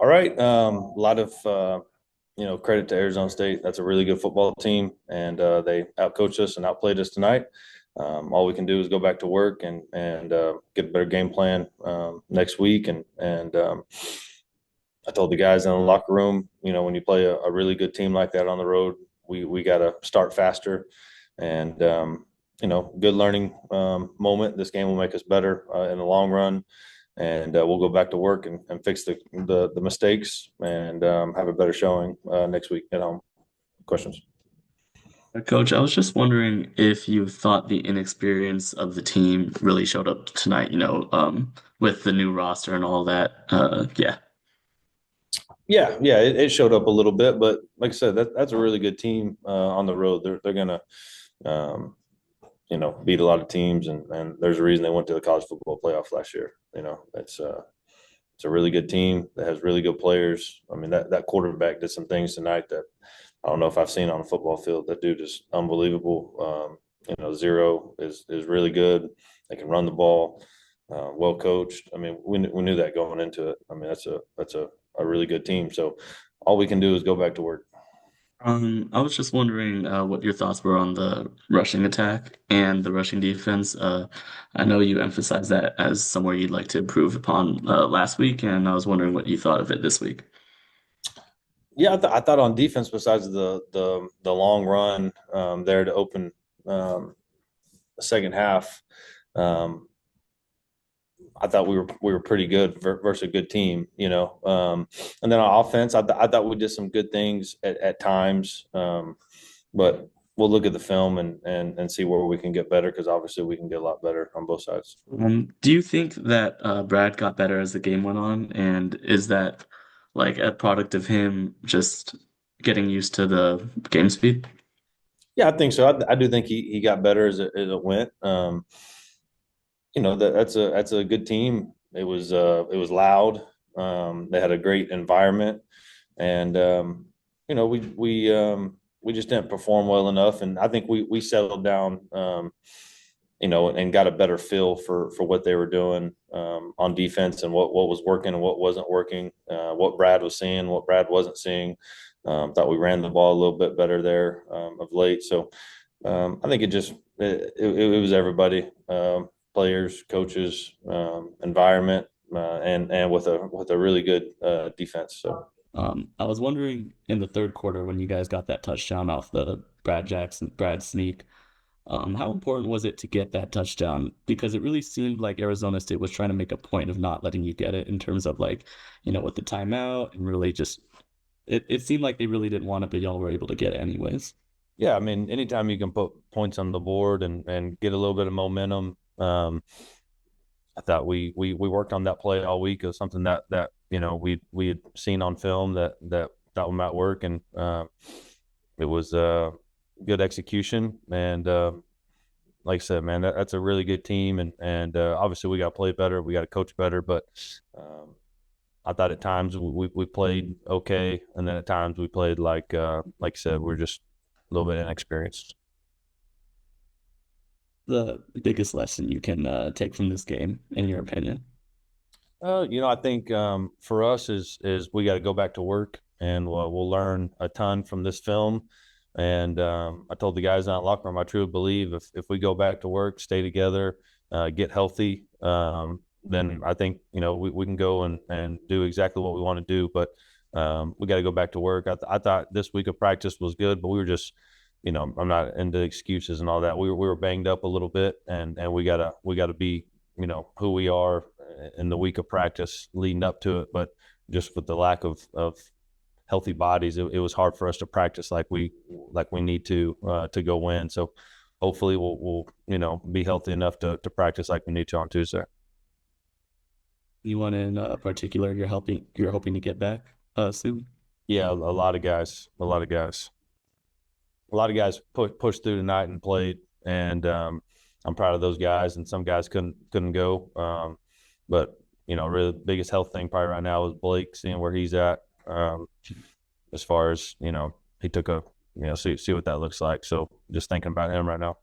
All right. A lot of credit to Arizona State. That's a really good football team, and they outcoached us and outplayed us tonight. All we can do is go back to work and get a better game plan next week. And I told the guys in the locker room, when you play a really good team like that on the road, we got to start faster. And good learning moment. This game will make us better in the long run, and we'll go back to work and fix the mistakes and have a better showing next week at home. Questions? Coach, I was just wondering if you thought the inexperience of the team really showed up tonight, with the new roster and all that. Yeah. Yeah, it showed up a little bit, but like I said, that's a really good team on the road. They're gonna um, beat a lot of teams, and there's a reason they went to the college football playoff last year. It's a really good team that has really good players. I mean, that quarterback did some things tonight that I don't know if I've seen on a football field. That dude is unbelievable. Zero is really good. They can run the ball, well coached. I mean, we knew that going into it. I mean, that's a really good team. So all we can do is go back to work. I was just wondering what your thoughts were on the rushing attack and the rushing defense. I know you emphasized that as somewhere you'd like to improve upon last week, and I was wondering what you thought of it this week. Yeah, I thought on defense, besides the long run there to open the second half, um, I thought we were pretty good versus a good team, and then on offense, I thought we did some good things at times, but we'll look at the film and see where we can get better because obviously we can get a lot better on both sides. Do you think that Brad got better as the game went on, and is that like a product of him just getting used to the game speed? Yeah, I think so. I do think he got better as it went. That's a good team. It was loud. They had a great environment, and we just didn't perform well enough. And I think we settled down, and got a better feel for what they were doing on defense and what was working and what wasn't working, what Brad was seeing, what Brad wasn't seeing. Thought we ran the ball a little bit better there of late. So I think it was everybody. Players, coaches, environment, and with a really good defense. So I was wondering in the third quarter when you guys got that touchdown off the Brad sneak, how important was it to get that touchdown? Because it really seemed like Arizona State was trying to make a point of not letting you get it in terms of like, with the timeout and really just it seemed like they really didn't want it, but y'all were able to get it anyways. yeah, I mean, anytime you can put points on the board and get a little bit of momentum, I thought we worked on that play all week. It was something that we had seen on film that thought we might work, and it was good execution. And like I said, man, that's a really good team, and obviously we got to play better, we got to coach better. But I thought at times we played okay, and then at times we played like I said, we're just a little bit inexperienced. The biggest lesson you can take from this game, in your opinion? I think for us is we got to go back to work, and we'll learn a ton from this film. And I told the guys in that locker room, I truly believe if we go back to work, stay together, get healthy, then I think we can go and do exactly what we want to do. But we got to go back to work. I thought this week of practice was good, but we were just I'm not into excuses and all that. We were banged up a little bit, and we gotta be who we are in the week of practice leading up to it. But just with the lack of healthy bodies, it was hard for us to practice like we need to go win. So hopefully we'll be healthy enough to practice like we need to on Tuesday. Anyone in particular you're hoping to get back soon? Yeah, a lot of guys pushed through tonight and played, and I'm proud of those guys. And some guys couldn't go, but really the biggest health thing probably right now is Blake, seeing where he's at, as far as he took a see what that looks like. So just thinking about him right now.